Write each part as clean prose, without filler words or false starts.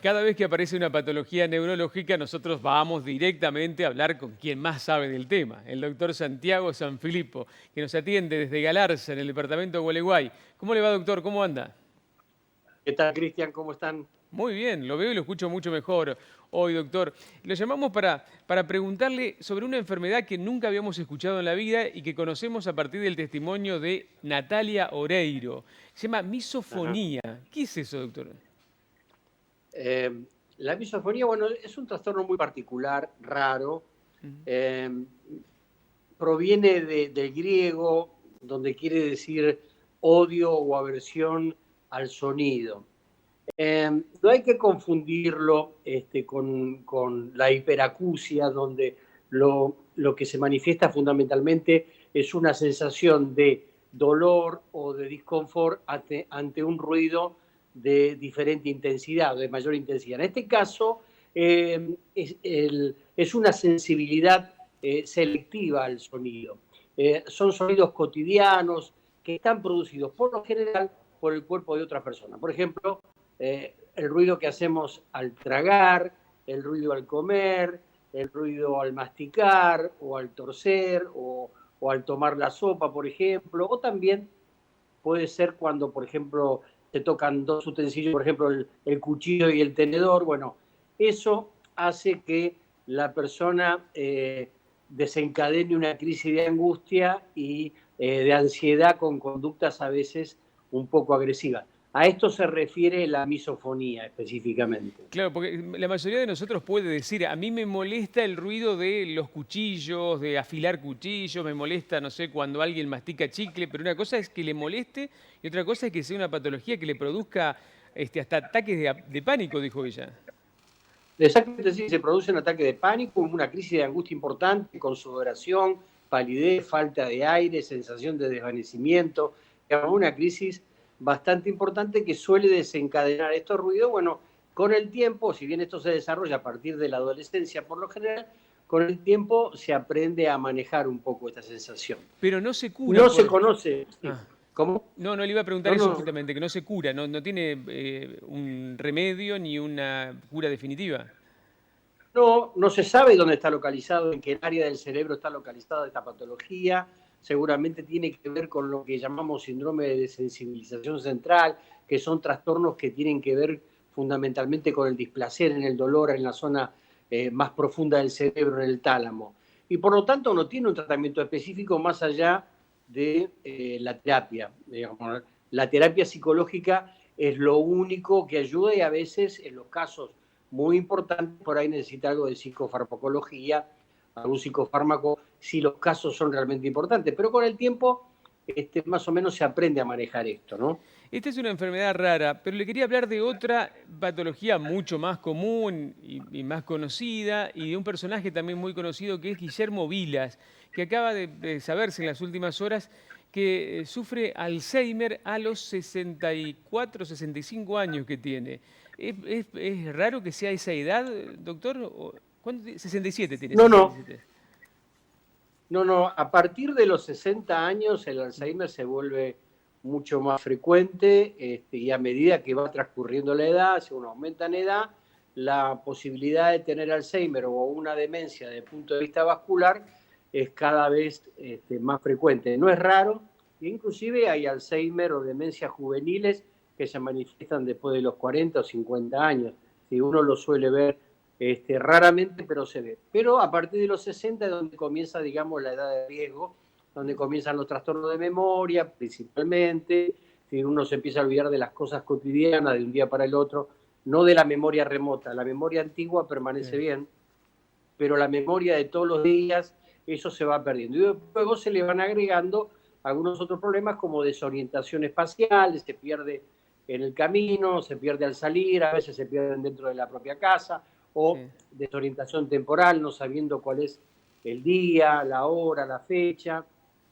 Cada vez que aparece una patología neurológica, nosotros vamos directamente a hablar con quien más sabe del tema, el doctor Santiago Sanfilippo, que nos atiende desde Galarza, en el departamento de Gualeguay. ¿Cómo le va, doctor? ¿Cómo anda? ¿Qué tal, Cristian? ¿Cómo están? Muy bien, lo veo y lo escucho mucho mejor hoy, doctor. Lo llamamos para preguntarle sobre una enfermedad que nunca habíamos escuchado en la vida y que conocemos a partir del testimonio de Natalia Oreiro. Se llama Ajá. misofonía. ¿Qué es eso, doctor? Eh, la misofonía, bueno, es un trastorno muy particular, raro. Ujú. eh, Proviene del griego, donde quiere decir odio o aversión al sonido. No hay que confundirlo con la hiperacusia, donde lo que se manifiesta fundamentalmente es una sensación de dolor o de disconfort ante un ruido de diferente intensidad o de mayor intensidad. En este caso, es una sensibilidad selectiva al sonido. Son sonidos cotidianos que están producidos por lo general por el cuerpo de otra persona. Por ejemplo, el ruido que hacemos al tragar, el ruido al comer, el ruido al masticar o al torcer o al tomar la sopa, por ejemplo, o también puede ser cuando, por ejemplo, se tocan dos utensilios, por ejemplo, el cuchillo y el tenedor. Bueno, eso hace que la persona desencadene una crisis de angustia y de ansiedad con conductas a veces un poco agresivas. A esto se refiere la misofonía específicamente. Claro, porque la mayoría de nosotros puede decir, a mí me molesta el ruido de los cuchillos, de afilar cuchillos, me molesta, no sé, cuando alguien mastica chicle, pero una cosa es que le moleste y otra cosa es que sea una patología que le produzca hasta ataques de pánico, dijo ella. Exactamente, sí, se produce un ataque de pánico, una crisis de angustia importante, con sudoración, palidez, falta de aire, sensación de desvanecimiento, una crisis bastante importante que suele desencadenar estos ruidos. Bueno, con el tiempo, si bien esto se desarrolla a partir de la adolescencia por lo general, con el tiempo se aprende a manejar un poco esta sensación. Pero no se cura No se por... conoce, sí. Ah, ¿Cómo? no, no le iba a preguntar No, eso no, justamente, que no se cura, no tiene un remedio ni una cura definitiva. no se sabe dónde está localizado, en qué área del cerebro está localizada esta patología. Seguramente tiene que ver con lo que llamamos síndrome de desensibilización central, que son trastornos que tienen que ver fundamentalmente con el displacer, en el dolor, en la zona más profunda del cerebro, en el tálamo. Y por lo tanto no tiene un tratamiento específico más allá de la terapia. Digamos. La terapia psicológica es lo único que ayuda y a veces en los casos muy importante, por ahí necesita algo de psicofarmacología, algún psicofármaco, si los casos son realmente importantes. Pero con el tiempo, más o menos se aprende a manejar esto, ¿no? Esta es una enfermedad rara, pero le quería hablar de otra patología mucho más común y más conocida, y de un personaje también muy conocido que es Guillermo Vilas, que acaba de saberse en las últimas horas que sufre Alzheimer a los 64, 65 años que tiene. ¿Es raro que sea esa edad, doctor? ¿Cuánto 67 tiene, No, no, 67. no. A partir de los 60 años el Alzheimer se vuelve mucho más frecuente y a medida que va transcurriendo la edad, si uno aumenta en edad, la posibilidad de tener Alzheimer o una demencia desde el punto de vista vascular es cada vez más frecuente. No es raro, inclusive hay Alzheimer o demencias juveniles que se manifiestan después de los 40 o 50 años. Si uno lo suele ver raramente, pero se ve. Pero a partir de los 60 es donde comienza, digamos, la edad de riesgo, donde comienzan los trastornos de memoria, principalmente, si uno se empieza a olvidar de las cosas cotidianas de un día para el otro, no de la memoria remota. La memoria antigua permanece Sí. bien, pero la memoria de todos los días, eso se va perdiendo. Y luego se le van agregando algunos otros problemas como desorientación espacial, se pierde en el camino, se pierde al salir, a veces se pierden dentro de la propia casa, o Sí. desorientación temporal, no sabiendo cuál es el día, la hora, la fecha,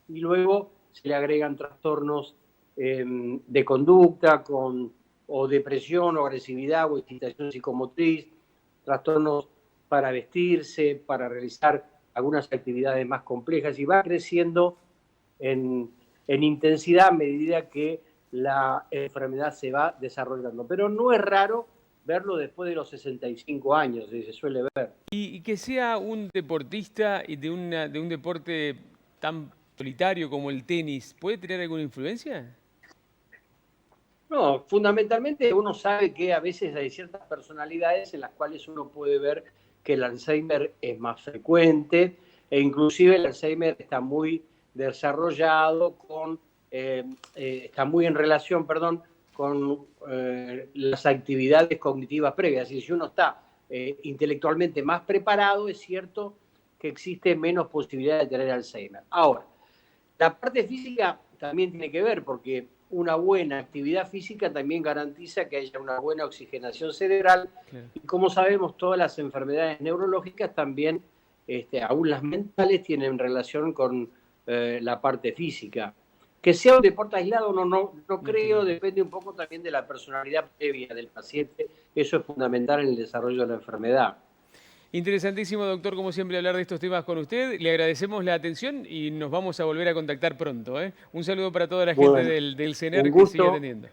y luego se le agregan trastornos de conducta o depresión o agresividad o excitación psicomotriz, trastornos para vestirse, para realizar algunas actividades más complejas y va creciendo en intensidad a medida que la enfermedad se va desarrollando. Pero no es raro verlo después de los 65 años, se suele ver. Y que sea un deportista y de un deporte tan solitario como el tenis, ¿puede tener alguna influencia? No, fundamentalmente uno sabe que a veces hay ciertas personalidades en las cuales uno puede ver que el Alzheimer es más frecuente e inclusive el Alzheimer está muy desarrollado está muy en relación, perdón, con las actividades cognitivas previas. Y si uno está intelectualmente más preparado, es cierto que existe menos posibilidad de tener Alzheimer. Ahora, la parte física también tiene que ver porque una buena actividad física también garantiza que haya una buena oxigenación cerebral Claro. y como sabemos todas las enfermedades neurológicas también, aún las mentales, tienen relación con la parte física. Que sea un deporte aislado no No tiene creo, caso. depende un poco también de la personalidad previa del paciente, eso es fundamental en el desarrollo de la enfermedad. Interesantísimo, doctor, como siempre, hablar de estos temas con usted. Le agradecemos la atención y nos vamos a volver a contactar pronto, ¿eh? Un saludo para toda la gente Bueno, del un CENER que sigue gusto, atendiendo.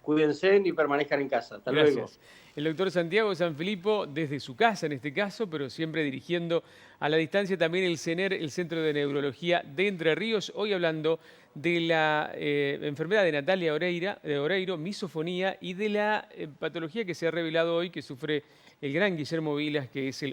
cuídense y permanezcan en casa. Hasta luego. Gracias. El doctor Santiago Sanfilippo, desde su casa en este caso, pero siempre dirigiendo a la distancia también el CENER, el Centro de Neurología de Entre Ríos, hoy hablando de la enfermedad de Natalia Oreiro, misofonía, y de la patología que se ha revelado hoy que sufre el gran Guillermo Vilas, que es el